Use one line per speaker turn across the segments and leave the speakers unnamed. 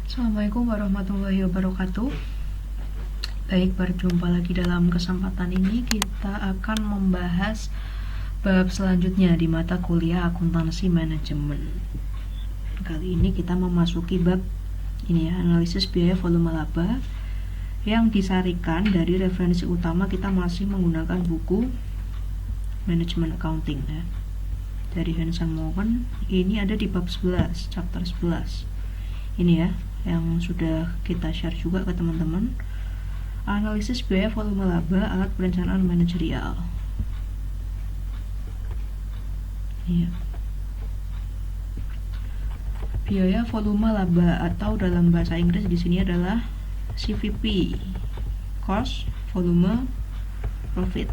Assalamualaikum warahmatullahi wabarakatuh. Baik, berjumpa lagi dalam kesempatan ini. Kita akan membahas bab selanjutnya di mata kuliah akuntansi manajemen. Kali ini kita memasuki bab ini ya, analisis biaya volume laba, yang disarikan dari referensi utama. Kita masih menggunakan buku manajemen accounting ya, dari Hansen Mowen. Ini ada di bab 11, chapter 11 ini ya, yang sudah kita share juga ke teman-teman. Analisis biaya volume laba, alat perencanaan manajerial. Iya. Biaya volume laba atau dalam bahasa Inggris di sini adalah CVP, cost, volume, profit.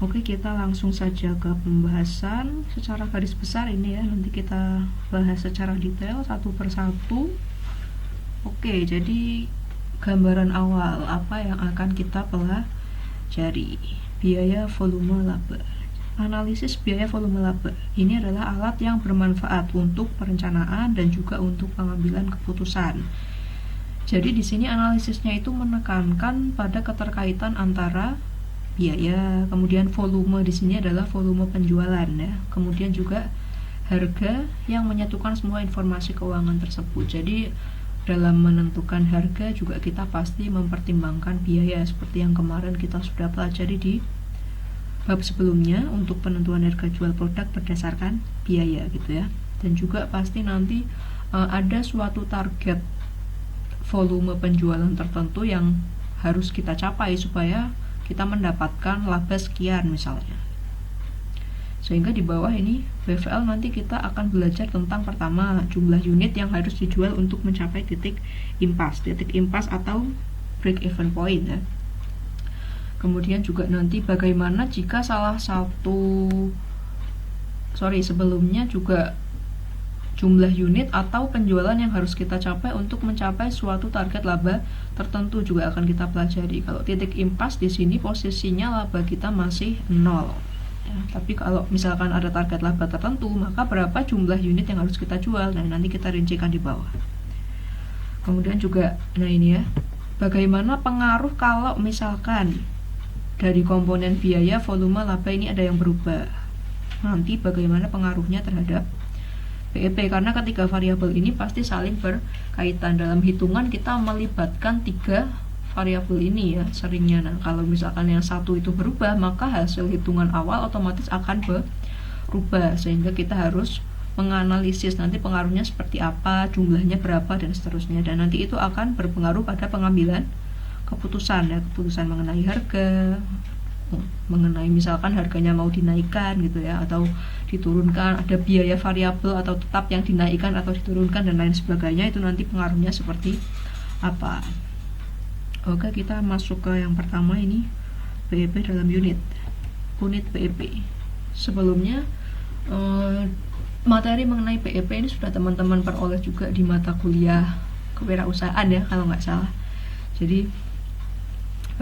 Oke, kita langsung saja ke pembahasan secara garis besar ini ya. Nanti kita bahas secara detail satu persatu. Oke, jadi gambaran awal apa yang akan kita pelajari. Biaya volume laba. Analisis biaya volume laba ini adalah alat yang bermanfaat untuk perencanaan dan juga untuk pengambilan keputusan. Jadi di sini analisisnya itu menekankan pada keterkaitan antara biaya, kemudian volume di sini adalah volume penjualan ya. Kemudian juga harga yang menyatukan semua informasi keuangan tersebut. Jadi dalam menentukan harga juga kita pasti mempertimbangkan biaya, seperti yang kemarin kita sudah pelajari di bab sebelumnya untuk penentuan harga jual produk berdasarkan biaya gitu ya. Dan juga pasti nanti ada suatu target volume penjualan tertentu yang harus kita capai supaya kita mendapatkan laba sekian misalnya. Sehingga di bawah ini BVL nanti kita akan belajar tentang pertama jumlah unit yang harus dijual untuk mencapai titik impas atau break even point ya. Kemudian juga nanti bagaimana jika sebelumnya juga jumlah unit atau penjualan yang harus kita capai untuk mencapai suatu target laba tertentu juga akan kita pelajari. Kalau titik impas di sini posisinya laba kita masih 0 ya, tapi kalau misalkan ada target laba tertentu, maka berapa jumlah unit yang harus kita jual, dan nanti kita rincikan di bawah. Kemudian juga ini ya, bagaimana pengaruh kalau misalkan dari komponen biaya volume laba ini ada yang berubah, nanti bagaimana pengaruhnya terhadap BEP, karena ketiga variabel ini pasti saling berkaitan. Dalam hitungan kita melibatkan tiga variabel ini ya seringnya. Nah, kalau misalkan yang satu itu berubah, maka hasil hitungan awal otomatis akan berubah, sehingga kita harus menganalisis nanti pengaruhnya seperti apa, jumlahnya berapa, dan seterusnya. Dan nanti itu akan berpengaruh pada pengambilan keputusan ya, keputusan mengenai harga, mengenai misalkan harganya mau dinaikkan gitu ya atau diturunkan, ada biaya variabel atau tetap yang dinaikkan atau diturunkan dan lain sebagainya, itu nanti pengaruhnya seperti apa. Oke, kita masuk ke yang pertama ini, BEP dalam unit BEP. Sebelumnya materi mengenai BEP ini sudah teman-teman peroleh juga di mata kuliah kewirausahaan ya kalau nggak salah. Jadi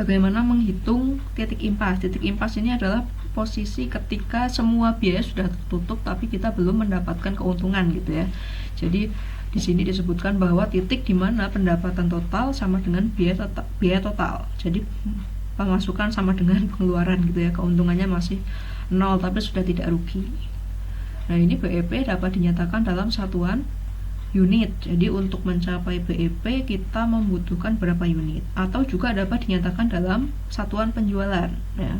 bagaimana menghitung titik impas. Titik impas ini adalah posisi ketika semua biaya sudah tertutup tapi kita belum mendapatkan keuntungan gitu ya. Jadi di sini disebutkan bahwa titik di mana pendapatan total sama dengan biaya total. Jadi pemasukan sama dengan pengeluaran gitu ya. Keuntungannya masih 0 tapi sudah tidak rugi. Nah, ini BEP dapat dinyatakan dalam satuan unit. Jadi untuk mencapai BEP kita membutuhkan berapa unit, atau juga dapat dinyatakan dalam satuan penjualan ya.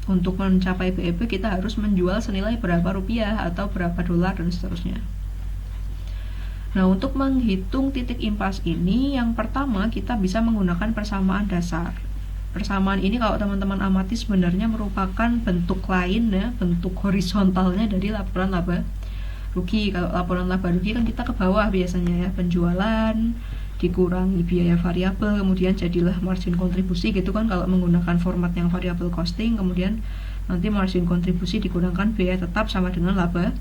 Untuk mencapai BEP kita harus menjual senilai berapa rupiah atau berapa dolar dan seterusnya. Nah, untuk menghitung titik impas ini, yang pertama kita bisa menggunakan persamaan dasar. Persamaan ini kalau teman-teman amati sebenarnya merupakan bentuk lain ya, bentuk horizontalnya dari laporan laba rugi. Kalau laporan laba rugi kan kita ke bawah biasanya ya, penjualan dikurangi biaya variabel, kemudian jadilah margin kontribusi gitu kan kalau menggunakan format yang variable costing. Kemudian nanti margin kontribusi dikurangkan biaya tetap sama dengan laba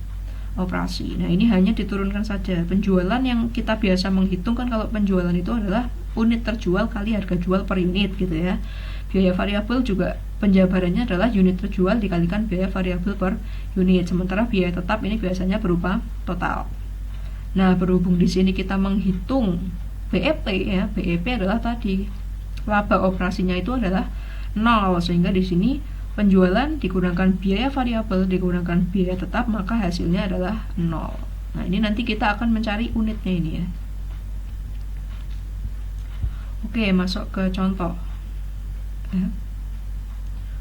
operasi. Nah, ini hanya diturunkan saja. Penjualan yang kita biasa menghitung kan kalau penjualan itu adalah unit terjual kali harga jual per unit gitu ya. Biaya variabel juga penjabarannya adalah unit terjual dikalikan biaya variabel per unit. Sementara biaya tetap ini biasanya berupa total. Nah, berhubung di sini kita menghitung BEP ya, BEP adalah tadi laba operasinya itu adalah 0, sehingga di sini penjualan dikurangkan biaya variabel dikurangkan biaya tetap, maka hasilnya adalah 0. Nah, ini nanti kita akan mencari unitnya ini ya. Oke, masuk ke contoh ya.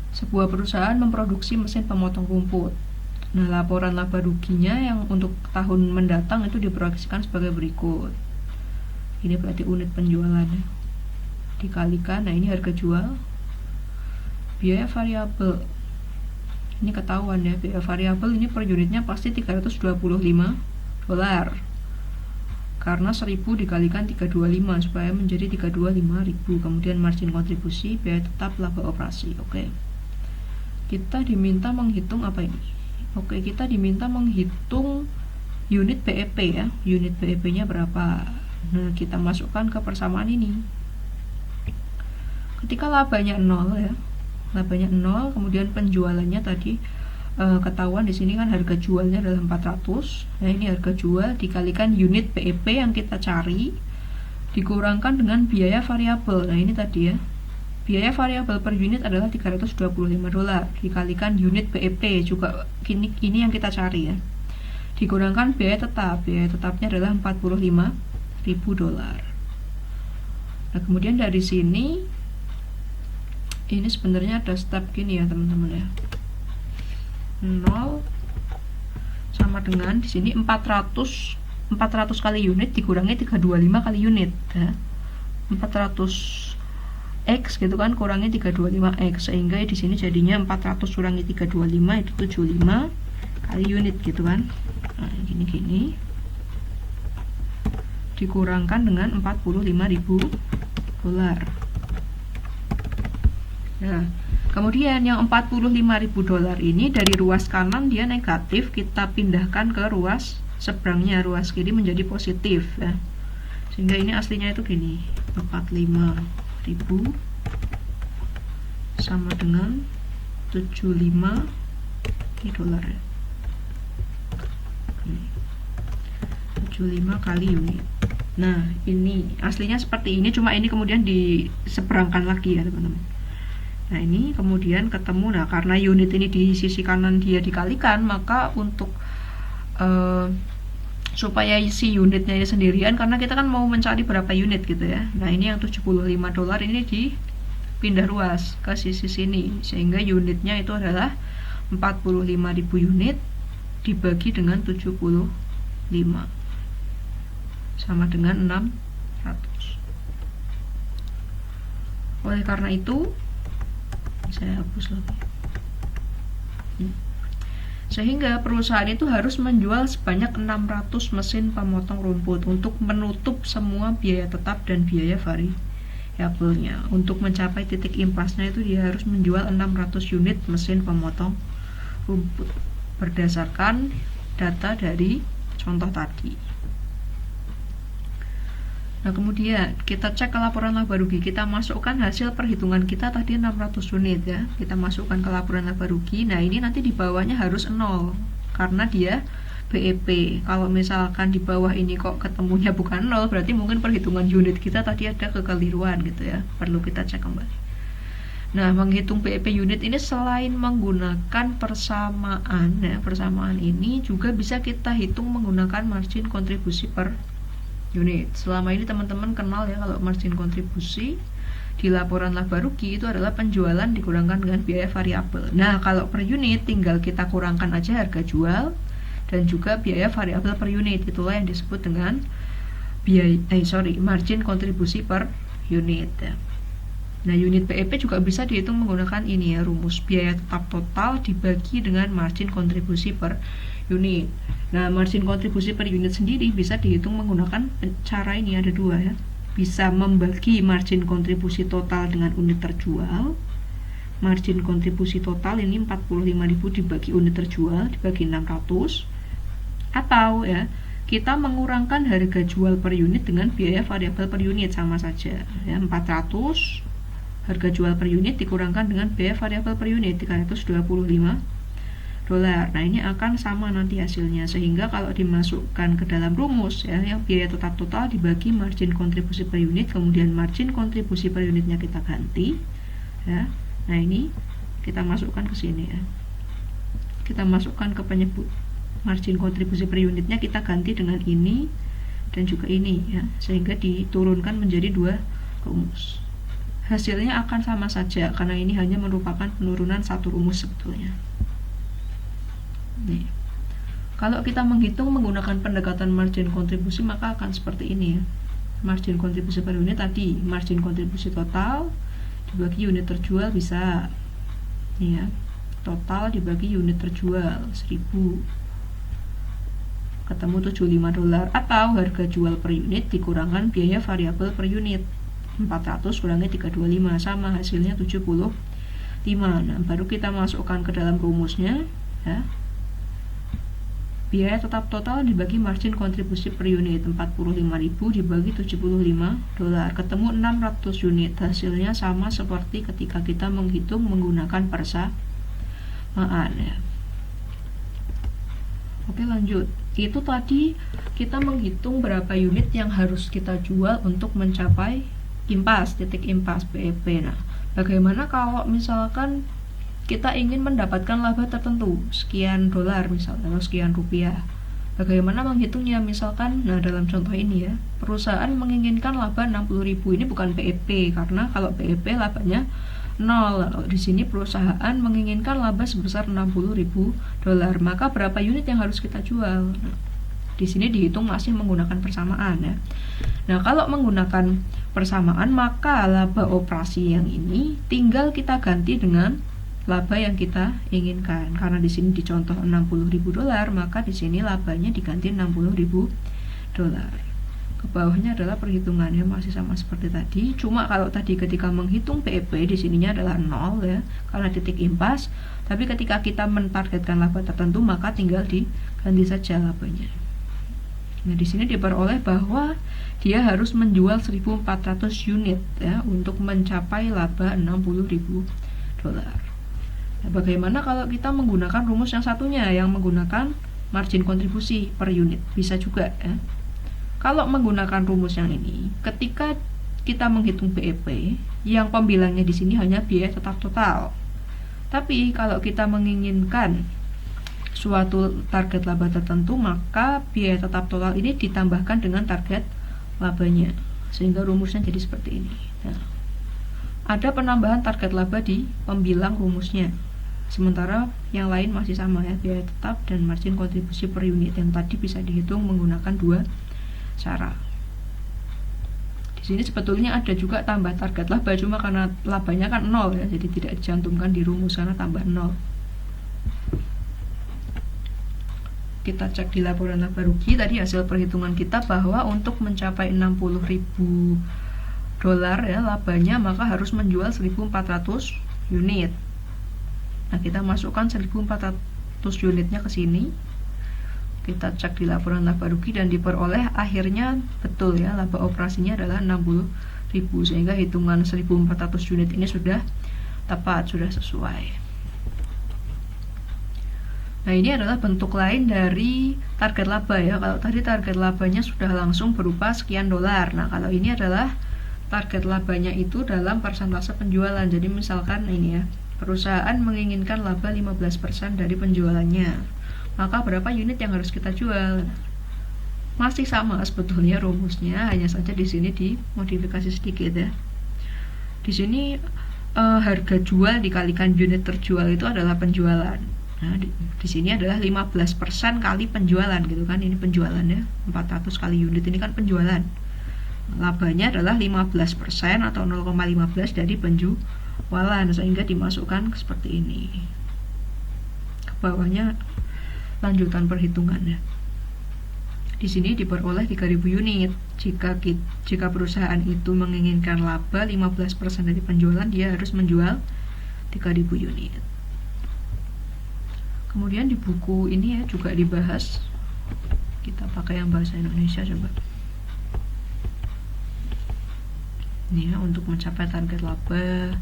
Sebuah perusahaan memproduksi mesin pemotong rumput. Nah, laporan laba ruginya yang untuk tahun mendatang itu diproyeksikan sebagai berikut. Ini berarti unit penjualannya dikalikan, nah ini harga jual, biaya variabel ini ketahuan ya, biaya variabel ini per unitnya pasti $325 karena 1000 dikalikan 325 supaya menjadi 325.000. Kemudian margin kontribusi, biaya tetap, laba operasi. Oke, kita diminta menghitung apa ini? Oke, kita diminta menghitung unit BEP ya, unit BEP nya berapa. Nah, kita masukkan ke persamaan ini. Ketika labanya 0 ya, labanya 0, kemudian penjualannya tadi ketahuan di sini kan harga jualnya adalah 400. Nah, ini harga jual dikalikan unit BEP yang kita cari dikurangkan dengan biaya variabel. Nah, ini tadi ya. Biaya variabel per unit adalah $325 dikalikan unit BEP juga ini yang kita cari ya. Dikurangkan biaya tetap. Biaya tetapnya adalah $45.000. Nah, kemudian dari sini ini sebenarnya ada step gini ya teman-teman ya. 0 sama dengan di sini 400 kali unit dikurangi 325 kali unit ya. 400 X gitu kan kurangi 325 X, sehingga di sini jadinya 400 kurangi 325 itu 75 kali unit gitu kan. Nah, gini dikurangkan dengan $45.000. Nah, kemudian yang $45.000 ini dari ruas kanan dia negatif, kita pindahkan ke ruas seberangnya, ruas kiri menjadi positif ya. Sehingga ini aslinya itu gini, 45.000 sama dengan 75 dolar ya. 75 kali unit. Nah, ini aslinya seperti ini, cuma ini kemudian diseberangkan lagi ya teman-teman. Nah, ini kemudian ketemu. Nah, karena unit ini di sisi kanan dia dikalikan, maka untuk supaya si unitnya ini sendirian, karena kita kan mau mencari berapa unit gitu ya. Nah, ini yang $75 ini dipindah ruas ke sisi sini, sehingga unitnya itu adalah 45.000 unit dibagi dengan 75 sama dengan 600. Oleh karena itu saya hapus lagi. Sehingga perusahaan itu harus menjual sebanyak 600 mesin pemotong rumput untuk menutup semua biaya tetap dan biaya variabelnya. Untuk mencapai titik impasnya itu dia harus menjual 600 unit mesin pemotong rumput berdasarkan data dari contoh tadi. Nah, kemudian kita cek ke laporan laba rugi, kita masukkan hasil perhitungan kita tadi 600 unit ya, kita masukkan ke laporan laba rugi. Nah, ini nanti di bawahnya harus 0 karena dia BEP. Kalau misalkan di bawah ini kok ketemunya bukan 0, berarti mungkin perhitungan unit kita tadi ada kekeliruan gitu ya, perlu kita cek kembali. Nah, menghitung BEP unit ini selain menggunakan persamaan ya, persamaan ini juga bisa kita hitung menggunakan margin kontribusi per unit. Selama ini teman-teman kenal ya kalau margin kontribusi di laporan laba rugi itu adalah penjualan dikurangkan dengan biaya variabel. Nah, kalau per unit tinggal kita kurangkan aja harga jual dan juga biaya variabel per unit. Itulah yang disebut dengan margin kontribusi per unit ya. Nah, unit BEP juga bisa dihitung menggunakan ini ya, rumus biaya tetap total dibagi dengan margin kontribusi per unit. Nah, margin kontribusi per unit sendiri bisa dihitung menggunakan cara ini, ada dua ya. Bisa membagi margin kontribusi total dengan unit terjual. Margin kontribusi total ini 45.000 dibagi unit terjual dibagi 600. Atau ya, kita mengurangkan harga jual per unit dengan biaya variabel per unit, sama saja ya, 400 harga jual per unit dikurangkan dengan biaya variabel per unit $325. dolar. Nah, ini akan sama nanti hasilnya, sehingga kalau dimasukkan ke dalam rumus ya, yang biaya tetap total dibagi margin kontribusi per unit, kemudian margin kontribusi per unitnya kita ganti ya. Nah, ini kita masukkan ke sini ya. Kita masukkan ke penyebut margin kontribusi per unitnya, kita ganti dengan ini dan juga ini ya, sehingga diturunkan menjadi dua rumus. Hasilnya akan sama saja karena ini hanya merupakan penurunan satu rumus sebetulnya. Nih. Kalau kita menghitung menggunakan pendekatan margin kontribusi maka akan seperti ini ya. Margin kontribusi per unit tadi, margin kontribusi total dibagi unit terjual bisa nih ya. Total dibagi unit terjual 1000 ketemu 75 dolar, atau harga jual per unit dikurangkan biaya variabel per unit 400 kurangi 325 sama hasilnya 75. Nah, baru kita masukkan ke dalam rumusnya ya. Biaya tetap total dibagi margin kontribusi per unit 45.000 dibagi 75 dolar ketemu 600 unit. Hasilnya sama seperti ketika kita menghitung menggunakan persamaan ya. Oke, lanjut. Itu tadi kita menghitung berapa unit yang harus kita jual untuk mencapai impas, titik impas BEP. Nah, bagaimana kalau misalkan kita ingin mendapatkan laba tertentu, sekian dolar misalnya, atau sekian rupiah? Bagaimana menghitungnya? Misalkan, nah dalam contoh ini ya, perusahaan menginginkan laba 60.000. Ini bukan BEP, karena kalau BEP labanya 0. Kalau di sini perusahaan menginginkan laba sebesar 60.000 dolar, maka berapa unit yang harus kita jual? Nah, di sini dihitung masih menggunakan persamaan ya. Nah, kalau menggunakan persamaan maka laba operasi yang ini tinggal kita ganti dengan laba yang kita inginkan. Karena di sini dicontoh 60.000 dolar, maka di sini labanya diganti 60.000 dolar. Ke bawahnya adalah perhitungannya masih sama seperti tadi. Cuma kalau tadi ketika menghitung BEP di sininya adalah 0 ya, karena titik impas. Tapi ketika kita mentargetkan laba tertentu maka tinggal diganti saja labanya. Nah, di sini diperoleh bahwa dia harus menjual 1.400 unit ya untuk mencapai laba 60.000 dolar. Nah, bagaimana kalau kita menggunakan rumus yang satunya yang menggunakan margin kontribusi per unit? Bisa juga ya. Kalau menggunakan rumus yang ini, ketika kita menghitung BEP, yang pembilangnya di sini hanya biaya tetap total. Tapi kalau kita menginginkan suatu target laba tertentu, maka biaya tetap total ini ditambahkan dengan target labanya, sehingga rumusnya jadi seperti ini. Nah, ada penambahan target laba di pembilang rumusnya, sementara yang lain masih sama ya, biaya tetap dan margin kontribusi per unit yang tadi bisa dihitung menggunakan dua cara. Di sini sebetulnya ada juga tambah target laba, cuma karena labanya kan 0 ya, jadi tidak dicantumkan di rumus karena tambah 0. Kita cek di laporan laba rugi tadi hasil perhitungan kita bahwa untuk mencapai 60.000 dolar ya labanya, maka harus menjual 1.400 unit. Nah, kita masukkan 1.400 unitnya ke sini. Kita cek di laporan laba rugi dan diperoleh akhirnya betul ya, laba operasinya adalah 60.000, sehingga hitungan 1.400 unit ini sudah tepat, sudah sesuai. Nah, ini adalah bentuk lain dari target laba ya. Kalau tadi target labanya sudah langsung berupa sekian dolar. Nah, kalau ini adalah target labanya itu dalam persentase penjualan. Jadi misalkan ini ya, perusahaan menginginkan laba 15% dari penjualannya, maka berapa unit yang harus kita jual? Masih sama sebetulnya rumusnya, hanya saja di sini dimodifikasi sedikit ya. Di sini harga jual dikalikan unit terjual itu adalah penjualan. Nah, di sini adalah 15% kali penjualan gitu kan. Ini penjualannya 400 kali unit, ini kan penjualan. Labanya adalah 15% atau 0,15 dari penjualan, sehingga dimasukkan seperti ini. Ke bawahnya lanjutan perhitungannya. Di sini diperoleh 3.000 unit. Jika perusahaan itu menginginkan laba 15% dari penjualan, dia harus menjual 3.000 unit. Kemudian di buku ini ya juga dibahas. Kita pakai yang bahasa Indonesia coba. Ini ya, untuk mencapai target laba.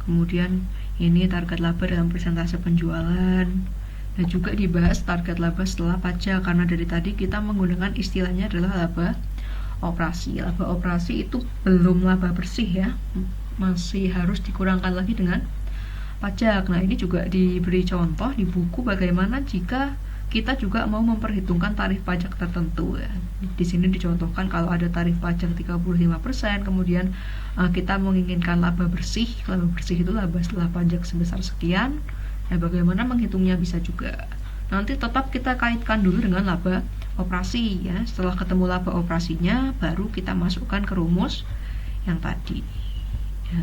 Kemudian ini target laba dalam persentase penjualan. Nah, juga dibahas target laba setelah pajak, karena dari tadi kita menggunakan istilahnya adalah laba operasi. Laba operasi itu belum laba bersih ya, masih harus dikurangkan lagi dengan pajak. Nah, ini juga diberi contoh di buku bagaimana jika kita juga mau memperhitungkan tarif pajak tertentu ya. Di sini dicontohkan kalau ada tarif pajak 35%, kemudian kita menginginkan laba bersih. Laba bersih itu laba setelah pajak sebesar sekian. Nah, bagaimana menghitungnya bisa juga. Nanti tetap kita kaitkan dulu dengan laba operasi ya. Setelah ketemu laba operasinya, baru kita masukkan ke rumus yang tadi. Ya.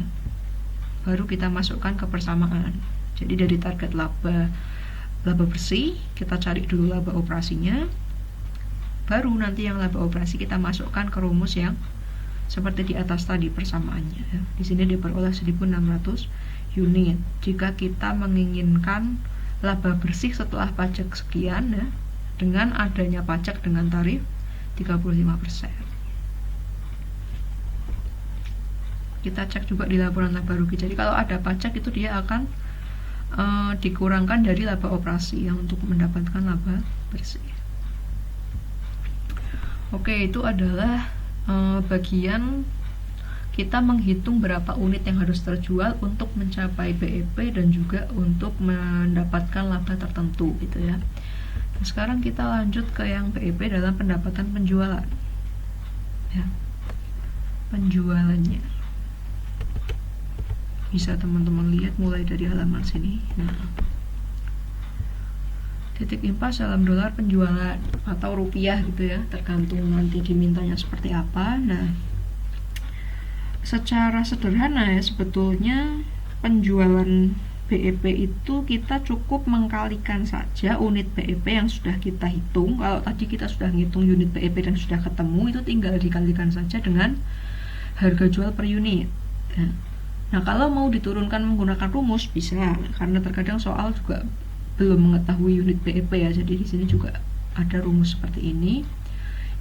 Baru kita masukkan ke persamaan. Jadi dari target laba bersih, kita cari dulu laba operasinya. Baru nanti yang laba operasi kita masukkan ke rumus yang seperti di atas tadi persamaannya. Ya. Di sini diperoleh 1.600 unit. Jika kita menginginkan laba bersih setelah pajak sekian ya, dengan adanya pajak dengan tarif 35%. Kita cek juga di laporan laba rugi. Jadi kalau ada pajak itu dia akan dikurangkan dari laba operasi yang untuk mendapatkan laba bersih. Oke, itu adalah bagian kita menghitung berapa unit yang harus terjual untuk mencapai BEP dan juga untuk mendapatkan laba tertentu gitu ya. Nah, sekarang kita lanjut ke yang BEP dalam pendapatan penjualan ya. Penjualannya bisa teman-teman lihat mulai dari halaman sini. Nah, titik impas dalam dolar penjualan atau rupiah gitu ya, tergantung nanti dimintanya seperti apa. Nah, secara sederhana ya, sebetulnya penjualan BEP itu kita cukup mengkalikan saja unit BEP yang sudah kita hitung. Kalau tadi kita sudah ngitung unit BEP dan sudah ketemu, itu tinggal dikalikan saja dengan harga jual per unit ya. Nah, kalau mau diturunkan menggunakan rumus bisa, karena terkadang soal juga belum mengetahui unit BEP ya. Jadi di sini juga ada rumus seperti ini,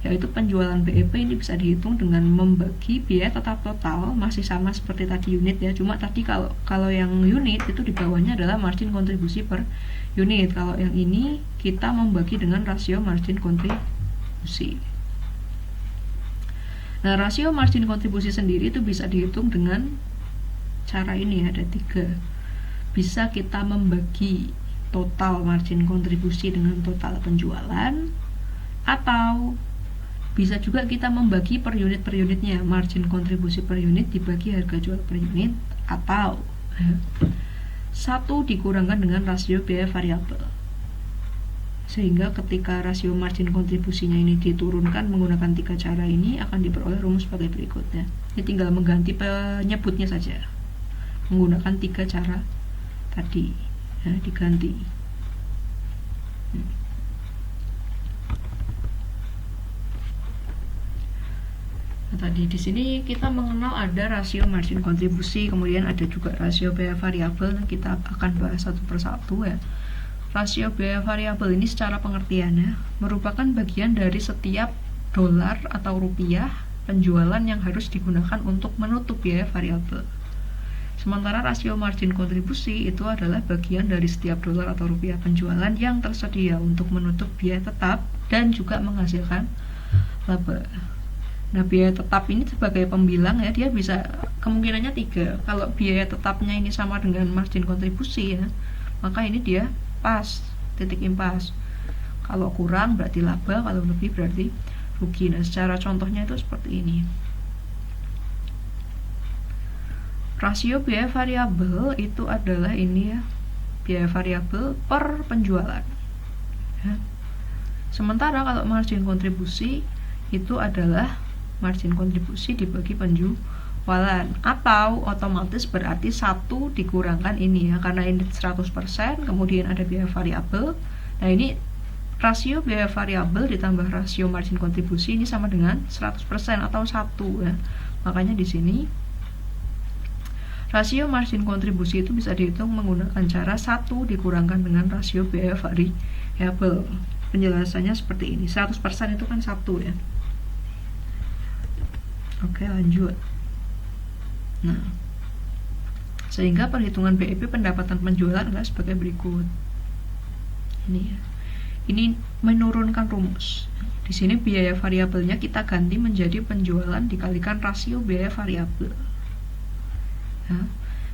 yaitu penjualan BEP ini bisa dihitung dengan membagi biaya tetap total, masih sama seperti tadi unit ya. Cuma tadi kalau yang unit itu di bawahnya adalah margin kontribusi per unit. Kalau yang ini kita membagi dengan rasio margin kontribusi. Nah, rasio margin kontribusi sendiri itu bisa dihitung dengan cara ini, ada 3. Bisa kita membagi total margin kontribusi dengan total penjualan, atau bisa juga kita membagi per unitnya, margin kontribusi per unit dibagi harga jual per unit, atau 1 dikurangkan dengan rasio biaya variabel. Sehingga ketika rasio margin kontribusinya ini diturunkan menggunakan 3 cara ini, akan diperoleh rumus sebagai berikut ya. Ini tinggal mengganti penyebutnya saja menggunakan 3 cara tadi ya, diganti. Nah, tadi di sini kita mengenal ada rasio margin kontribusi, kemudian ada juga rasio biaya variabel. Nah, kita akan bahas satu persatu ya. Rasio biaya variabel ini secara pengertiannya merupakan bagian dari setiap dolar atau rupiah penjualan yang harus digunakan untuk menutup biaya variabel. Sementara rasio margin kontribusi itu adalah bagian dari setiap dolar atau rupiah penjualan yang tersedia untuk menutup biaya tetap dan juga menghasilkan laba. Nah, biaya tetap ini sebagai pembilang ya, dia bisa kemungkinannya 3. Kalau biaya tetapnya ini sama dengan margin kontribusi ya, maka ini dia pas, titik impas. Kalau kurang berarti laba, kalau lebih berarti rugi. Nah, secara contohnya itu seperti ini. Rasio biaya variabel itu adalah ini ya, biaya variabel per penjualan ya. Sementara kalau margin kontribusi itu adalah margin kontribusi dibagi penjualan, atau otomatis berarti 1 dikurangkan ini ya, karena ini 100%, kemudian ada biaya variabel. Nah, ini rasio biaya variabel ditambah rasio margin kontribusi ini sama dengan 100% atau 1 ya. Makanya di sini rasio margin kontribusi itu bisa dihitung menggunakan cara 1 dikurangkan dengan rasio biaya variabel. Penjelasannya seperti ini. 100% itu kan 1 ya. Oke, lanjut. Nah, sehingga perhitungan BEP pendapatan penjualan adalah sebagai berikut. Ini ya. Ini menurunkan rumus. Di sini biaya variabelnya kita ganti menjadi penjualan dikalikan rasio biaya variabel. Ya.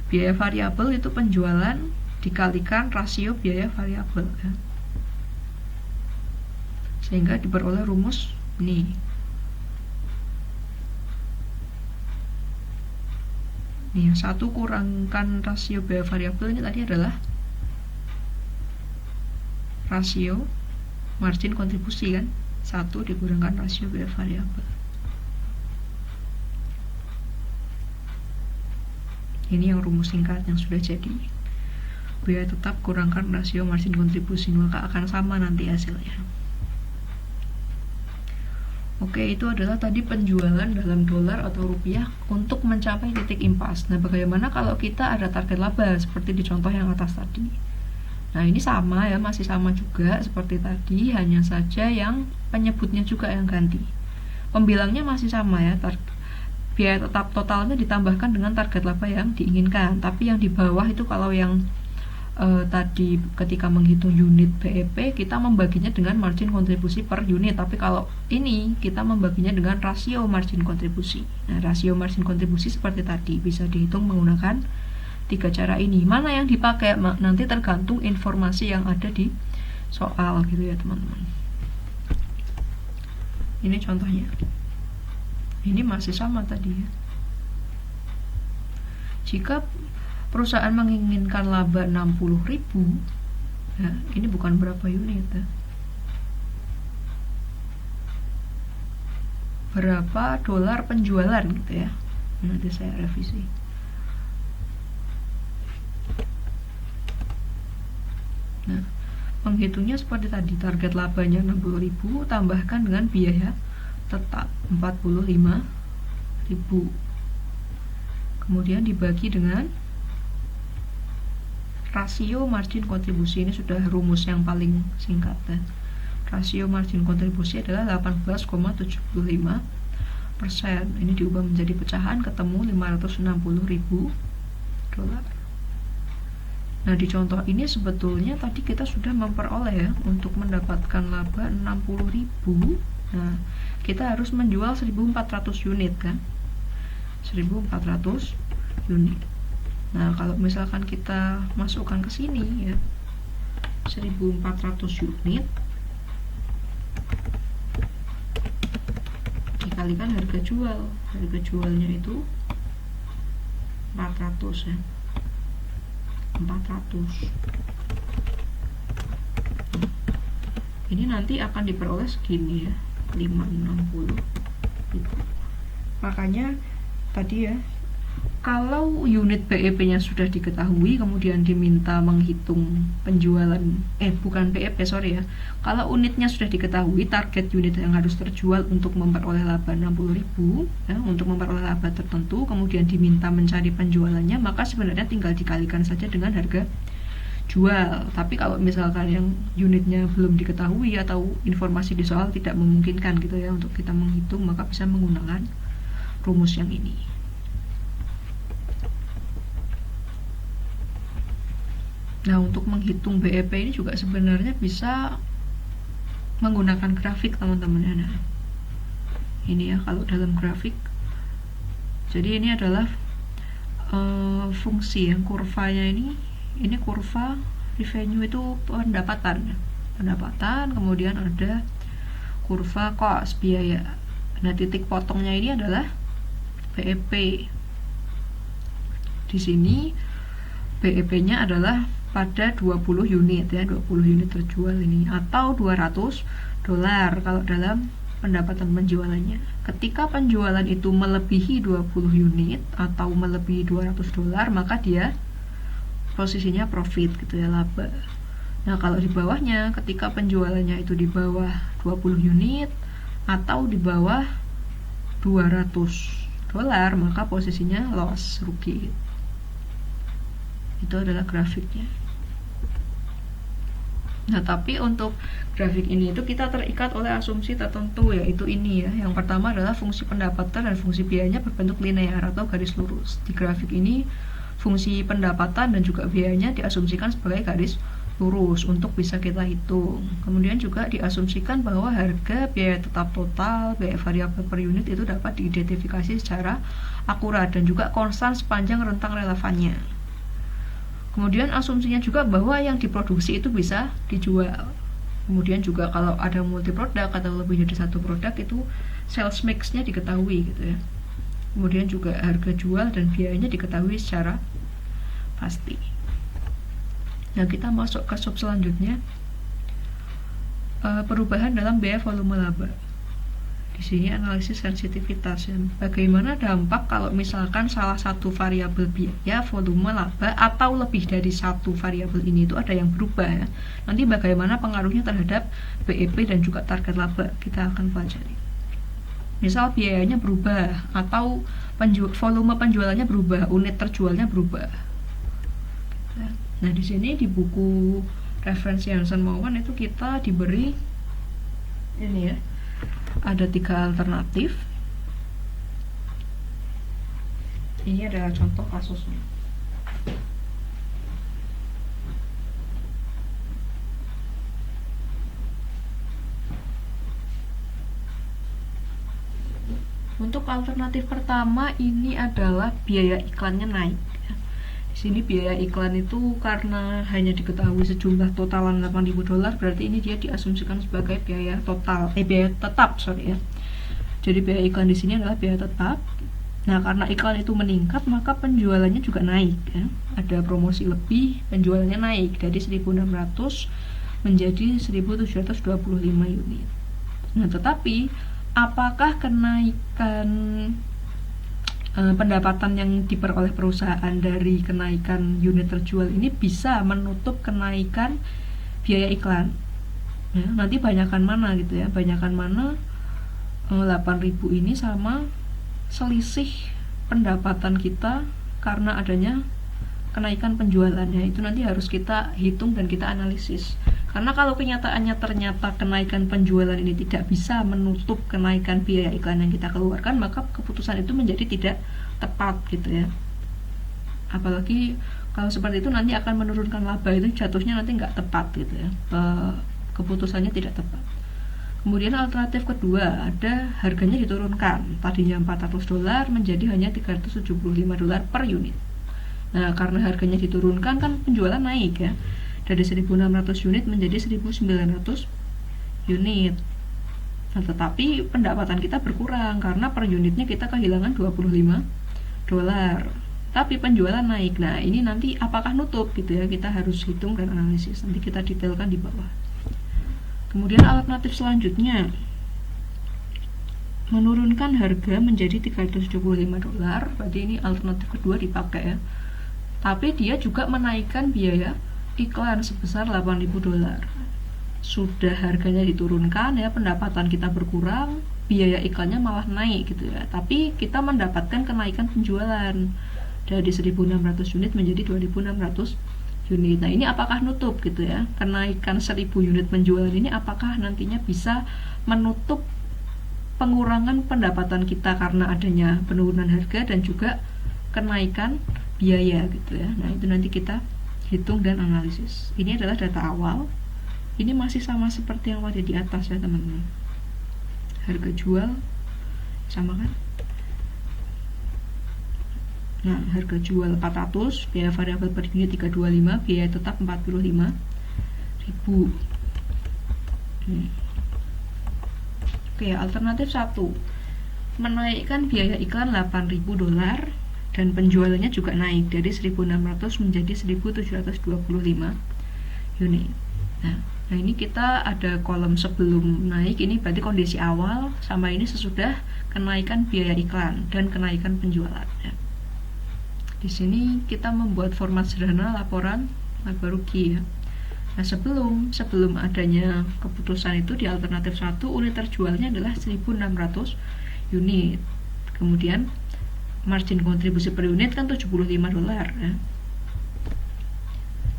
Biaya variabel itu penjualan dikalikan rasio biaya variabel. Ya. Sehingga diperoleh rumus ini. Nih, 1 kurangkan rasio biaya variabel ini tadi adalah rasio margin kontribusi kan. 1 dikurangkan rasio biaya variabel. Ini yang rumus singkat yang sudah jadi. Biaya tetap kurangkan rasio margin kontribusi, maka akan sama nanti hasilnya. Oke, itu adalah tadi penjualan dalam dolar atau rupiah untuk mencapai titik impas. Nah, bagaimana kalau kita ada target laba seperti di contoh yang atas tadi? Nah, ini sama ya, masih sama juga seperti tadi, hanya saja yang penyebutnya juga yang ganti. Pembilangnya masih sama ya, biaya tetap totalnya ditambahkan dengan target laba yang diinginkan. Tapi yang di bawah itu kalau yang tadi ketika menghitung unit BEP kita membaginya dengan margin kontribusi per unit, tapi kalau ini kita membaginya dengan rasio margin kontribusi. Nah, rasio margin kontribusi seperti tadi bisa dihitung menggunakan 3 cara ini. Mana yang dipakai nanti tergantung informasi yang ada di soal gitu ya teman-teman. Ini contohnya. Ini masih sama tadi ya. Jika perusahaan menginginkan laba 60.000, ya, ini bukan berapa unit ya. Berapa dolar penjualan gitu ya. Nanti saya revisi. Nah, menghitungnya seperti tadi, target labanya 60.000 tambahkan dengan biaya tetap 45.000. Kemudian dibagi dengan rasio margin kontribusi. Ini sudah rumus yang paling singkat ya. Rasio margin kontribusi adalah 18,75%. Ini diubah menjadi pecahan, ketemu 560.000 dolar. Nah, di contoh ini sebetulnya tadi kita sudah memperoleh ya, untuk mendapatkan laba 60.000. Nah, kita harus menjual 1.400 unit kan. 1.400 unit. Nah, kalau misalkan kita masukkan ke sini ya, 1.400 unit dikalikan harga jual. Harga jualnya itu 400 ya. 400. Ini nanti akan diperoleh segini ya, 560. Makanya tadi ya, kalau unit BEP-nya sudah diketahui, kemudian diminta menghitung penjualan, bukan BEP, sorry ya. Kalau unitnya sudah diketahui, target unit yang harus terjual untuk memperoleh laba 60.000, ya, untuk memperoleh laba tertentu, kemudian diminta mencari penjualannya, maka sebenarnya tinggal dikalikan saja dengan harga jual. Tapi kalau misalkan yang unitnya belum diketahui atau informasi di soal tidak memungkinkan gitu ya untuk kita menghitung, maka bisa menggunakan rumus yang ini. Nah, untuk menghitung BEP ini juga sebenarnya bisa menggunakan grafik teman-teman ya. Nah, ini ya kalau dalam grafik. Jadi ini adalah fungsi yang kurvanya ini kurva revenue itu pendapatan. Pendapatan, kemudian ada kurva cost biaya. Nah, titik potongnya ini adalah BEP. Di sini BEP-nya adalah pada 20 unit ya, 20 unit terjual ini, atau 200 dolar kalau dalam pendapatan penjualannya. Ketika penjualan itu melebihi 20 unit atau melebihi 200 dolar, maka dia posisinya profit gitu ya, laba. Nah, kalau di bawahnya, ketika penjualannya itu di bawah 20 unit atau di bawah 200 dolar, maka posisinya loss, rugi. Itu adalah grafiknya. Nah, tapi untuk grafik ini itu kita terikat oleh asumsi tertentu, yaitu ini ya. Yang pertama adalah fungsi pendapatan dan fungsi biayanya berbentuk linear atau garis lurus. Di grafik ini fungsi pendapatan dan juga biayanya diasumsikan sebagai garis lurus untuk bisa kita hitung. Kemudian juga diasumsikan bahwa harga biaya tetap total, biaya variabel per unit itu dapat diidentifikasi secara akurat dan juga konstan sepanjang rentang relevannya. Kemudian asumsinya juga bahwa yang diproduksi itu bisa dijual. Kemudian juga kalau ada multi produk atau lebih dari satu produk itu sales mix-nya diketahui gitu ya. Kemudian juga harga jual dan biayanya diketahui secara pasti. Nah, kita masuk ke sub selanjutnya, perubahan dalam biaya volume laba. Di sini analisis sensitivitas ya. Bagaimana dampak kalau misalkan salah satu variabel biaya, volume laba atau lebih dari satu variabel ini itu ada yang berubah ya. Nanti bagaimana pengaruhnya terhadap BEP dan juga target laba kita akan pelajari. Misal biayanya berubah atau volume penjualannya berubah, unit terjualnya berubah. Nah, di sini di buku referensi Hansen Mowen itu kita diberi ini ya. Ada 3 alternatif. Ini adalah contoh kasusnya. Untuk alternatif pertama ini adalah biaya iklannya naik. Di sini biaya iklan itu karena hanya diketahui sejumlah totalan $8.000, berarti ini dia diasumsikan sebagai biaya total, biaya tetap, ya. Jadi biaya iklan di sini adalah biaya tetap. Nah, karena iklan itu meningkat, maka penjualannya juga naik ya. Ada promosi lebih, penjualannya naik dari 1.600 menjadi 1.725 unit. Nah, tetapi apakah kenaikan pendapatan yang diperoleh perusahaan dari kenaikan unit terjual ini bisa menutup kenaikan biaya iklan ya, nanti banyakan mana gitu ya, banyakan mana 8.000 ini sama selisih pendapatan kita karena adanya kenaikan penjualannya. Itu nanti harus kita hitung dan kita analisis, karena kalau kenyataannya ternyata kenaikan penjualan ini tidak bisa menutup kenaikan biaya iklan yang kita keluarkan, maka keputusan itu menjadi tidak tepat gitu ya. Apalagi kalau seperti itu nanti akan menurunkan laba, itu jatuhnya nanti nggak tepat gitu ya, keputusannya tidak tepat. Kemudian alternatif kedua, ada harganya diturunkan, tadinya $400 menjadi hanya $375 per unit. Nah, karena harganya diturunkan kan penjualan naik ya, dari 1.600 unit menjadi 1.900 unit. Nah, tetapi pendapatan kita berkurang karena per unitnya kita kehilangan $25, tapi penjualan naik. Nah, ini nanti apakah nutup gitu ya, kita harus hitung dan analisis, nanti kita detailkan di bawah. Kemudian alternatif selanjutnya, menurunkan harga menjadi $375, berarti ini alternatif kedua dipakai ya. Tapi dia juga menaikkan biaya iklan sebesar $8.000. Sudah harganya diturunkan ya, pendapatan kita berkurang, biaya iklannya malah naik gitu ya. Tapi kita mendapatkan kenaikan penjualan dari 1.600 unit menjadi 2.600 unit. Nah, ini apakah nutup gitu ya? Kenaikan 1.000 unit penjualan ini apakah nantinya bisa menutup pengurangan pendapatan kita karena adanya penurunan harga dan juga kenaikan biaya gitu ya. Nah, itu nanti kita hitung dan analisis. Ini adalah data awal. Ini masih sama seperti yang ada di atas ya teman-teman. Harga jual sama kan? Nah, harga jual 400, biaya variabel per unit 325, biaya tetap 45.000. Oke, alternatif 1, menaikkan biaya iklan $8.000 dan penjualannya juga naik dari 1.600 menjadi 1.725 unit. Nah, ini kita ada kolom sebelum naik, ini berarti kondisi awal, sama ini sesudah kenaikan biaya iklan dan kenaikan penjualan ya. Di sini kita membuat format sederhana laporan laba rugi ya. Nah, sebelum adanya keputusan itu di alternatif 1, unit terjualnya adalah 1.600 unit. Kemudian margin kontribusi per unit kan $75 ya.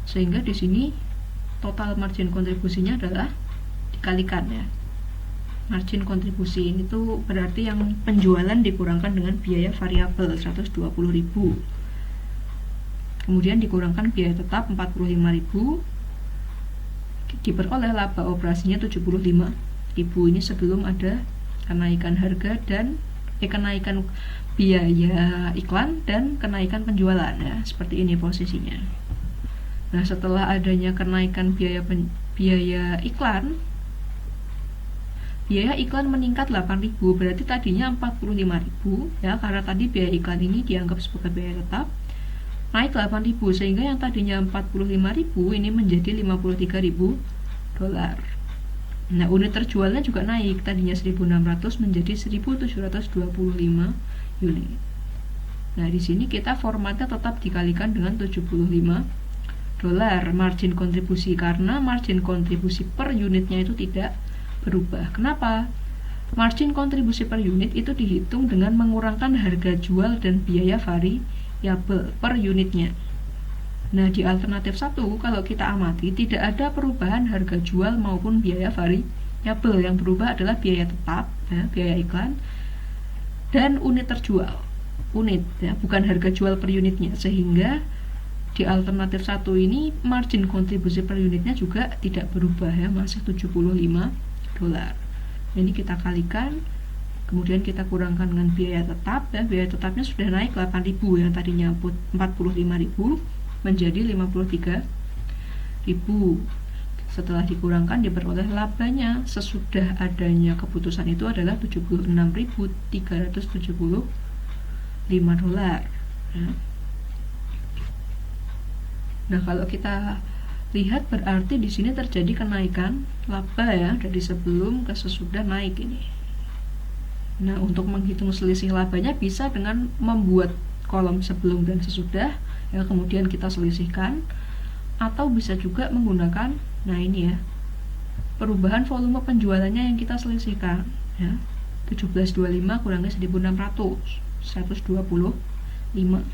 Sehingga di sini total margin kontribusinya adalah dikalikan ya. Margin kontribusi ini tuh berarti yang penjualan dikurangkan dengan biaya variabel 120.000. Kemudian dikurangkan biaya tetap 45.000, diperoleh laba operasinya 75.000. Ini sebelum ada kenaikan harga dan kenaikan biaya iklan dan kenaikan penjualan ya. Seperti ini posisinya. Nah, setelah adanya kenaikan biaya iklan, biaya iklan meningkat 8.000, berarti tadinya 45.000 ya, karena tadi biaya iklan ini dianggap sebagai biaya tetap, naik 8.000 sehingga yang tadinya 45.000 ini menjadi 53.000 dolar. Nah, unit terjualnya juga naik, tadinya 1.600 menjadi 1.725 unit. Nah, di sini kita formatnya tetap dikalikan dengan 75 dolar margin kontribusi, karena margin kontribusi per unitnya itu tidak berubah. Kenapa? Margin kontribusi per unit itu dihitung dengan mengurangkan harga jual dan biaya variabel per unitnya. Nah, di alternatif 1 kalau kita amati tidak ada perubahan harga jual maupun biaya variabel. Yang berubah adalah biaya tetap ya, biaya iklan dan unit terjual. Unit ya, bukan harga jual per unitnya, sehingga di alternatif 1 ini margin kontribusi per unitnya juga tidak berubah ya, masih 75 dolar. Ini kita kalikan, kemudian kita kurangkan dengan biaya tetap ya, biaya tetapnya sudah naik 8.000, yang tadinya 45.000 menjadi 53.000. Setelah dikurangkan diperoleh labanya sesudah adanya keputusan itu adalah 76.375 dolar ya. Nah, kalau kita lihat berarti di sini terjadi kenaikan laba ya, dari sebelum ke sesudah naik ini. Nah, untuk menghitung selisih labanya bisa dengan membuat kolom sebelum dan sesudah ya, kemudian kita selisihkan, atau bisa juga menggunakan, nah ini ya, perubahan volume penjualannya yang kita selisihkan ya. 1725 kurangi 1.600, 125.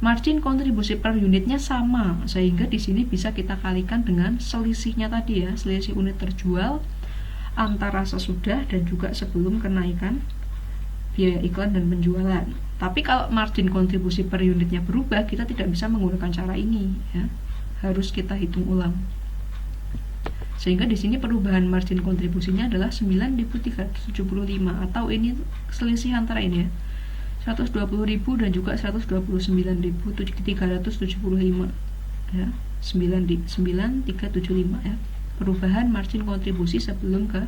Margin kontribusi per unitnya sama, sehingga di sini bisa kita kalikan dengan selisihnya tadi ya, selisih unit terjual antara sesudah dan juga sebelum kenaikan biaya iklan dan penjualan. Tapi kalau margin kontribusi per unitnya berubah, kita tidak bisa menggunakan cara ini ya, harus kita hitung ulang. Sehingga di sini perubahan margin kontribusinya adalah 9.375, atau ini selisih antara ini ya, 120.000 dan juga 129.375 ya, 9.375 ya, perubahan margin kontribusi sebelum ke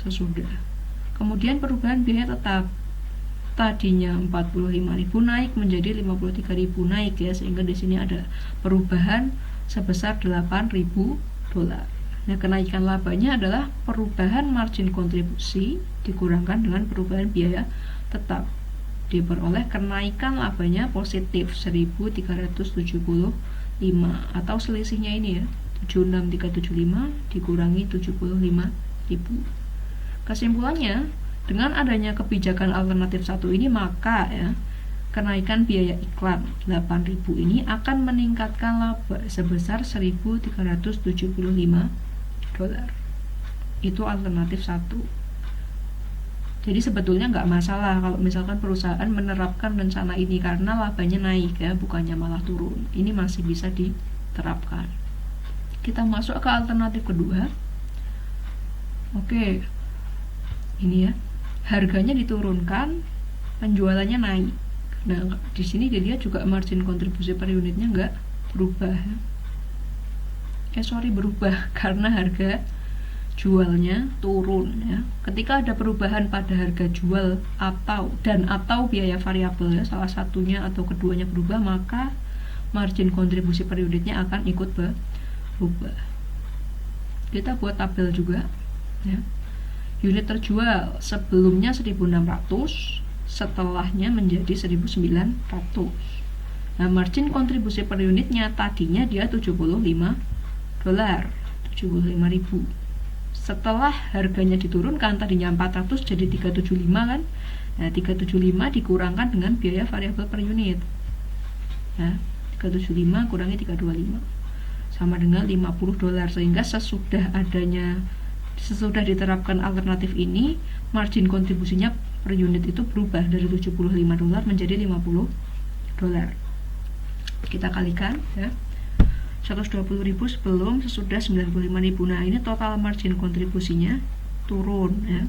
sesudah. Kemudian perubahan biaya tetap, tadinya 45.000 naik menjadi 53.000 naik ya, sehingga di sini ada perubahan sebesar 8.000 dolar. Nah, kenaikan labanya adalah perubahan margin kontribusi dikurangkan dengan perubahan biaya tetap, diperoleh kenaikan labanya positif 1.375, atau selisihnya ini ya, 76.375 dikurangi 75.000. Kesimpulannya, dengan adanya kebijakan alternatif 1 ini, maka ya, kenaikan biaya iklan 8.000 ini akan meningkatkan laba sebesar 1.375 dolar. Itu alternatif 1. Jadi sebetulnya nggak masalah kalau misalkan perusahaan menerapkan rencana ini, karena labanya naik ya, bukannya malah turun. Ini masih bisa diterapkan. Kita masuk ke alternatif kedua. Oke, ini ya, harganya diturunkan, penjualannya naik. Nah, di sini dia juga margin kontribusi per unitnya nggak berubah ya. Berubah karena harga jualnya turun ya. Ketika ada perubahan pada harga jual atau biaya variabel ya, salah satunya atau keduanya berubah, maka margin kontribusi per unitnya akan ikut berubah. Kita buat tabel juga ya. Unit terjual sebelumnya 1.600, setelahnya menjadi 1.900. Nah, margin kontribusi per unitnya tadinya dia 75 dolar, 75.000. Setelah harganya diturunkan, tadinya 400 jadi 375 kan. Nah, 375 dikurangkan dengan biaya variabel per unit. Nah, 375 kurangi 325 sama dengan 50 dolar, sehingga sesudah diterapkan alternatif ini, margin kontribusinya per unit itu berubah dari 75 dolar menjadi 50 dolar. Kita kalikan ya. 120.000 sebelum, sesudah 95.000. Nah, ini total margin kontribusinya turun ya.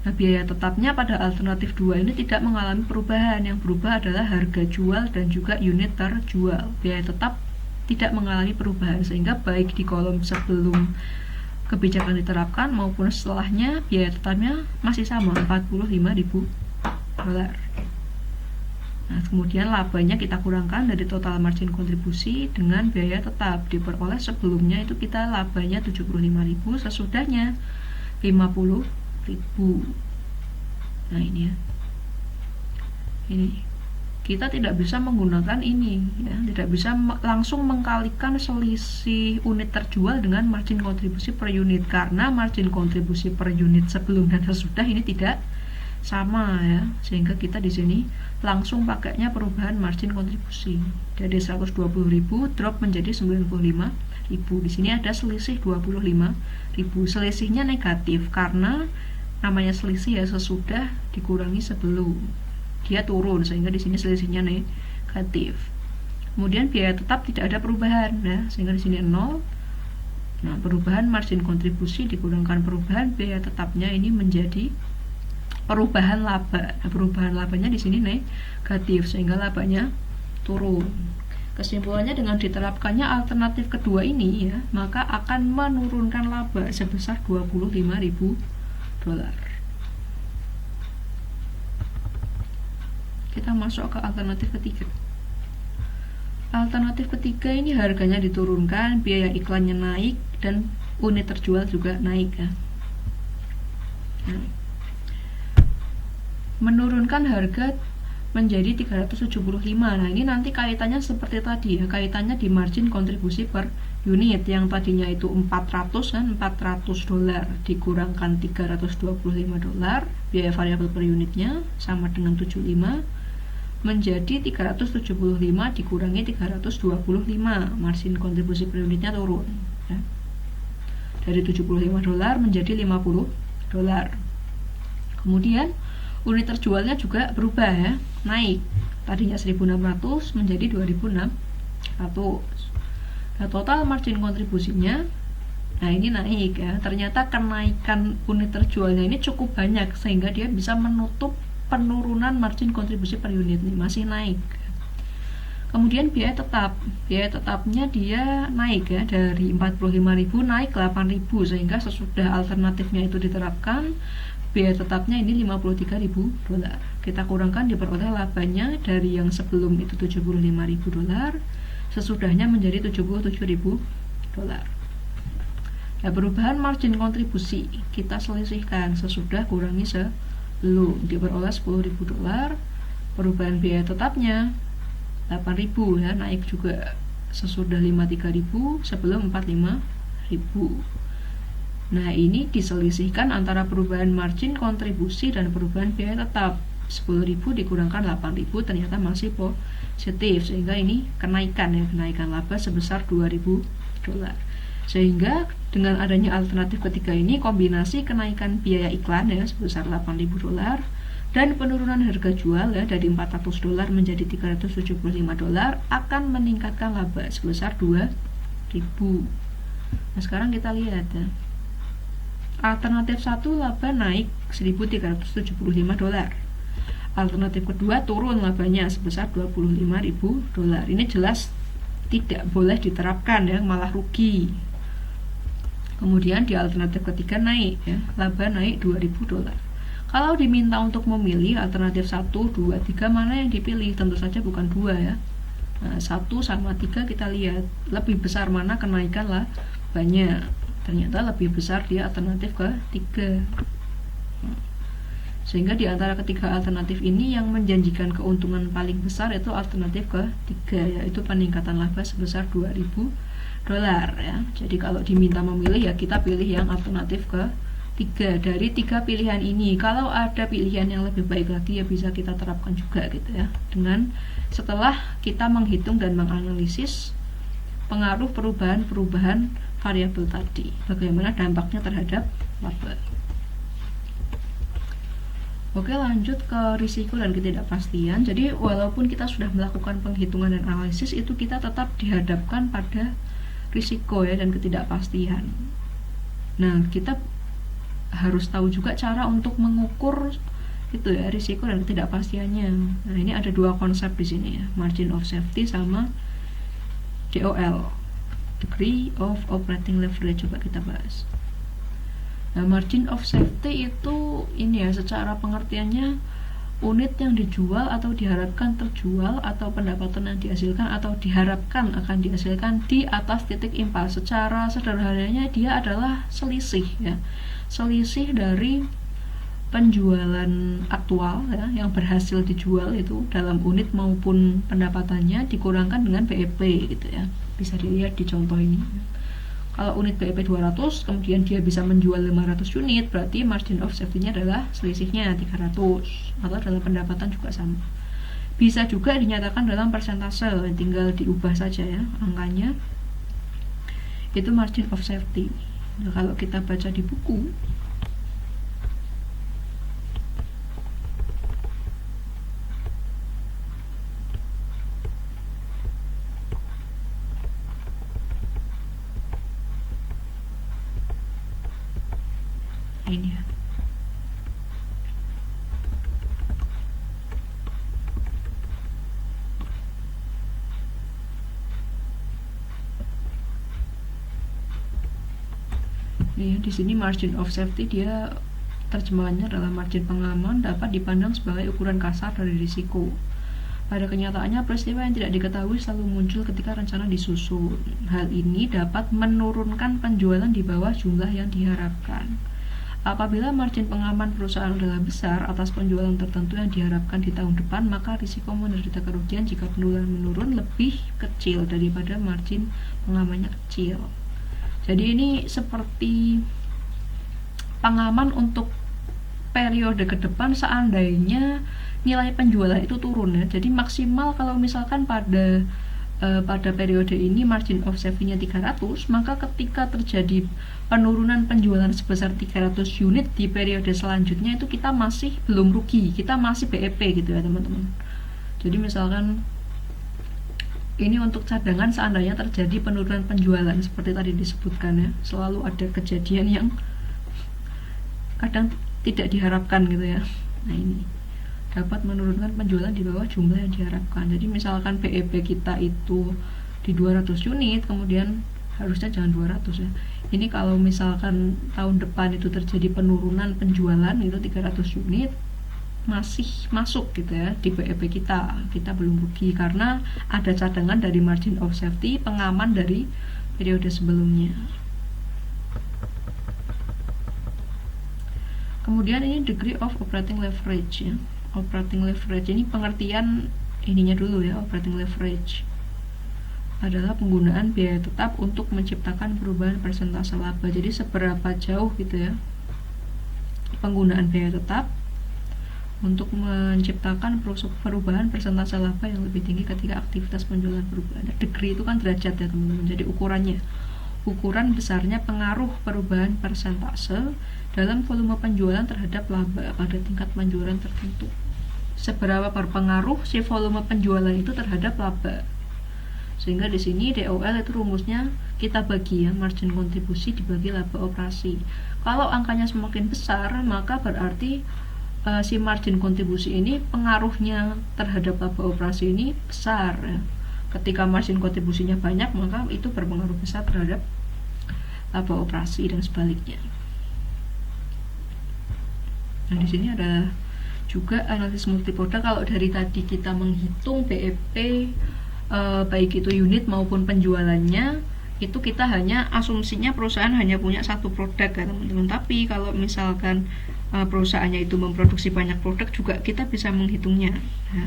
Nah, biaya tetapnya pada alternatif 2 ini tidak mengalami perubahan. Yang berubah adalah harga jual dan juga unit terjual. Biaya tetap tidak mengalami perubahan, sehingga baik di kolom sebelum kebijakan diterapkan maupun setelahnya biaya tetapnya masih sama, 45.000 dolar. Nah, kemudian labanya kita kurangkan dari total margin kontribusi dengan biaya tetap diperoleh. Sebelumnya itu kita labanya 75.000, sesudahnya 50.000. Nah, ini ya. Ini kita tidak bisa menggunakan ini ya, tidak bisa langsung mengkalikan selisih unit terjual dengan margin kontribusi per unit, karena margin kontribusi per unit sebelum dan sesudah ini tidak sama ya, sehingga kita di sini langsung pakainya perubahan margin kontribusi dari 120.000 drop menjadi 95.000. Di sini ada selisih 25.000. Selisihnya negatif karena namanya selisih ya, sesudah dikurangi sebelum, dia turun, sehingga di sini selisihnya negatif. Kemudian biaya tetap tidak ada perubahan ya, sehingga di sini 0. Nah, perubahan margin kontribusi dikurangkan perubahan biaya tetapnya ini menjadi perubahan laba. Nah, perubahan labanya di sini negatif, sehingga labanya turun. Kesimpulannya, dengan diterapkannya alternatif kedua ini ya, maka akan menurunkan laba sebesar 25.000 dolar. Kita masuk ke alternatif ketiga. Alternatif ketiga ini harganya diturunkan, biaya iklannya naik, dan unit terjual juga naik ya. Nah, menurunkan harga menjadi 375. Nah, ini nanti kaitannya seperti tadi ya, kaitannya di margin kontribusi per unit yang tadinya itu 400 kan, 400 dolar dikurangkan 325 dolar, biaya variabel per unitnya sama dengan 75 menjadi 375 dikurangi 325, margin kontribusi per unitnya turun ya. Dari 75 dolar menjadi 50 dolar. Kemudian unit terjualnya juga berubah ya, naik. Tadinya 1.600 menjadi 2.600. Nah, total margin kontribusinya, nah ini naik ya. Ternyata kenaikan unit terjualnya ini cukup banyak sehingga dia bisa menutup penurunan margin kontribusi per unit nih, masih naik. Kemudian biaya tetapnya dia naik ya, dari 45.000 naik 8.000, sehingga sesudah alternatifnya itu diterapkan biaya tetapnya ini 53.000 dolar. Kita kurangkan diperoleh labanya dari yang sebelum itu 75.000 dolar, sesudahnya menjadi 77.000 dolar. Nah, perubahan margin kontribusi kita selisihkan sesudah kurangi sebelum, diperoleh 10.000 dolar. Perubahan biaya tetapnya 8.000 ya, naik juga sesudah 53.000, sebelum 45.000. Nah, ini diselisihkan antara perubahan margin kontribusi dan perubahan biaya tetap. 10.000 dikurangkan 8.000 ternyata masih positif, sehingga ini kenaikan laba sebesar 2.000 dolar. Sehingga dengan adanya alternatif ketiga ini, kombinasi kenaikan biaya iklan ya sebesar 8.000 dolar dan penurunan harga jual ya dari 400 dolar menjadi 375 dolar akan meningkatkan laba sebesar 2.000. Nah, sekarang kita lihat ya. Alternatif 1 laba naik 1.375 dolar. Alternatif kedua turun labanya sebesar 25.000 dolar. Ini jelas tidak boleh diterapkan ya, malah rugi. Kemudian di alternatif ketiga naik ya, laba naik 2.000 dolar. Kalau diminta untuk memilih alternatif 1, 2, 3 mana yang dipilih? Tentu saja bukan 2 ya. Nah, 1 sama 3 kita lihat lebih besar mana kenaikan labanya. Ternyata lebih besar di alternatif ketiga. Sehingga di antara ketiga alternatif ini yang menjanjikan keuntungan paling besar itu alternatif ketiga, yaitu peningkatan laba sebesar 2.000 dolar ya. Jadi kalau diminta memilih ya kita pilih yang alternatif ketiga. Dari 3 pilihan ini, kalau ada pilihan yang lebih baik lagi ya bisa kita terapkan juga gitu ya, dengan setelah kita menghitung dan menganalisis pengaruh perubahan variabel tadi, bagaimana dampaknya terhadap laba. Oke, lanjut ke risiko dan ketidakpastian. Jadi walaupun kita sudah melakukan penghitungan dan analisis, itu kita tetap dihadapkan pada risiko ya dan ketidakpastian. Nah, kita harus tahu juga cara untuk mengukur itu ya risiko dan ketidakpastiannya. Nah, ini ada dua konsep di sini ya, margin of safety sama DOL, degree of operating leverage. Coba kita bahas. Nah, margin of safety itu ini ya, secara pengertiannya unit yang dijual atau diharapkan terjual atau pendapatan yang dihasilkan atau diharapkan akan dihasilkan di atas titik impas. Secara sederhananya dia adalah selisih ya, selisih dari penjualan aktual ya, yang berhasil dijual itu dalam unit maupun pendapatannya dikurangkan dengan BEP gitu ya. Bisa dilihat di contoh ini. Kalau unit BEP 200, kemudian dia bisa menjual 500 unit, berarti margin of safety-nya adalah selisihnya 300. Atau dalam pendapatan juga sama. Bisa juga dinyatakan dalam persentase, tinggal diubah saja ya angkanya. Itu margin of safety. Nah, kalau kita baca di buku, ini ya. Nih, di sini margin of safety dia terjemahannya adalah margin pengaman dapat dipandang sebagai ukuran kasar dari risiko. Pada kenyataannya, peristiwa yang tidak diketahui selalu muncul ketika rencana disusun. Hal ini dapat menurunkan penjualan di bawah jumlah yang diharapkan. Apabila margin pengaman perusahaan adalah besar atas penjualan tertentu yang diharapkan di tahun depan, maka risiko menderita kerugian jika penjualan menurun lebih kecil daripada margin pengamannya kecil. Jadi ini seperti pengaman untuk periode ke depan seandainya nilai penjualan itu turun ya. Jadi maksimal kalau misalkan pada periode ini margin of safety-nya 300, maka ketika terjadi penurunan penjualan sebesar 300 unit di periode selanjutnya itu kita masih belum rugi, kita masih BEP gitu ya teman-teman. Jadi misalkan ini untuk cadangan seandainya terjadi penurunan penjualan seperti tadi disebutkan ya, selalu ada kejadian yang kadang tidak diharapkan gitu ya. Nah, ini dapat menurunkan penjualan di bawah jumlah yang diharapkan. Jadi misalkan BEP kita itu di 200 unit, kemudian harusnya jangan 200 ya. Ini kalau misalkan tahun depan itu terjadi penurunan penjualan itu 300 unit, masih masuk gitu ya di BEP kita belum rugi karena ada cadangan dari margin of safety, pengaman dari periode sebelumnya. Kemudian ini degree of operating leverage ya. Operating leverage ini pengertian ininya dulu ya. Operating leverage adalah penggunaan biaya tetap untuk menciptakan perubahan persentase laba. Jadi seberapa jauh gitu ya penggunaan biaya tetap untuk menciptakan perubahan persentase laba yang lebih tinggi ketika aktivitas penjualan berubah. Nah, degree itu kan derajat ya teman-teman. Jadi ukuran besarnya pengaruh perubahan persentase dalam volume penjualan terhadap laba pada tingkat penjualan tertentu. Seberapa berpengaruh si volume penjualan itu terhadap laba. Sehingga di sini DOL itu rumusnya kita bagi ya, margin kontribusi dibagi laba operasi. Kalau angkanya semakin besar, maka berarti si margin kontribusi ini pengaruhnya terhadap laba operasi ini besar ya. Ketika margin kontribusinya banyak, maka itu berpengaruh besar terhadap laba operasi dan sebaliknya. Nah, di sini ada juga analisis multipodal. Kalau dari tadi kita menghitung BEP baik itu unit maupun penjualannya, itu kita hanya asumsinya perusahaan hanya punya satu produk kan teman-teman. Tapi kalau misalkan perusahaannya itu memproduksi banyak produk juga kita bisa menghitungnya ya.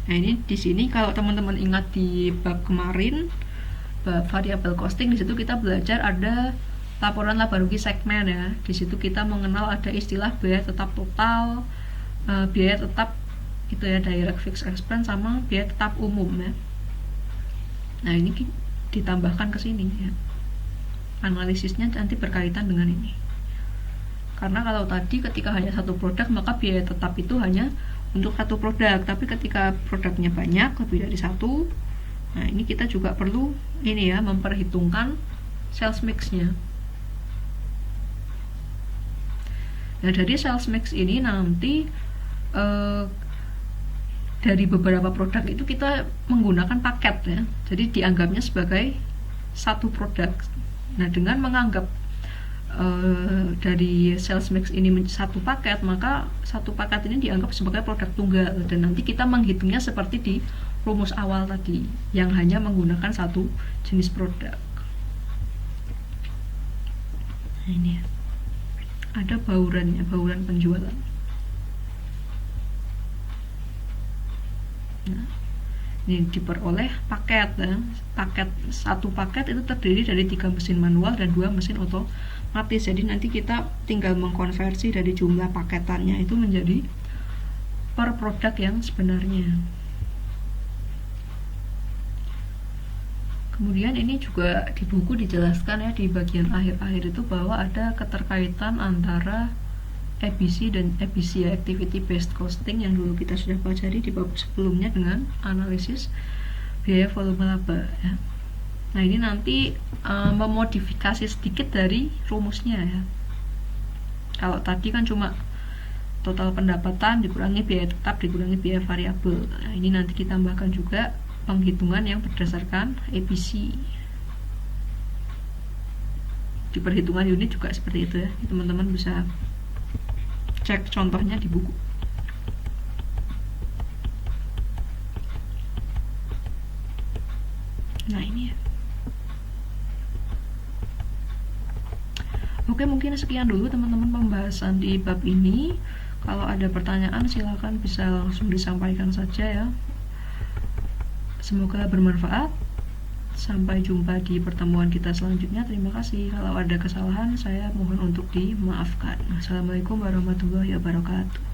Nah, ini di sini kalau teman-teman ingat di bab kemarin, bab variable costing, di situ kita belajar ada laporan laba rugi segmen ya. Di situ kita mengenal ada istilah biaya tetap total, biaya tetap itu ya, direct fixed expense, sama biaya tetap umum ya. Nah, ini ditambahkan ke sini ya. Analisisnya nanti berkaitan dengan ini. Karena kalau tadi ketika hanya satu produk, maka biaya tetap itu hanya untuk satu produk. Tapi ketika produknya banyak, lebih dari satu, nah ini kita juga perlu ini ya, memperhitungkan sales mix-nya. Nah, dari sales mix ini nanti dari beberapa produk itu kita menggunakan paket ya. Jadi dianggapnya sebagai satu produk. Nah, dengan menganggap dari sales mix ini satu paket, maka satu paket ini dianggap sebagai produk tunggal, dan nanti kita menghitungnya seperti di rumus awal tadi yang hanya menggunakan satu jenis produk. Nah, ini ya, ada baurannya, bauran penjualan. Nah, ini diperoleh paket ya. Satu paket itu terdiri dari 3 mesin manual dan 2 mesin otomatis. Jadi nanti kita tinggal mengkonversi dari jumlah paketannya itu menjadi per produk yang sebenarnya. Kemudian ini juga di buku dijelaskan ya, di bagian akhir-akhir itu bahwa ada keterkaitan antara ABC dan ABC ya, Activity Based Costing, yang dulu kita sudah pelajari di bab sebelumnya dengan analisis biaya volume laba ya. Nah, ini nanti memodifikasi sedikit dari rumusnya ya. Kalau tadi kan cuma total pendapatan dikurangi biaya tetap dikurangi biaya variabel. Nah, ini nanti ditambahkan juga penghitungan yang berdasarkan ABC. Di perhitungan unit juga seperti itu ya. Teman-teman bisa cek contohnya di buku. Nah, ini ya. Oke, mungkin sekian dulu teman-teman pembahasan di bab ini. Kalau ada pertanyaan silakan bisa langsung disampaikan saja ya. Semoga bermanfaat. Sampai jumpa di pertemuan kita selanjutnya. Terima kasih. Kalau ada kesalahan saya mohon untuk dimaafkan. Assalamualaikum warahmatullahi wabarakatuh.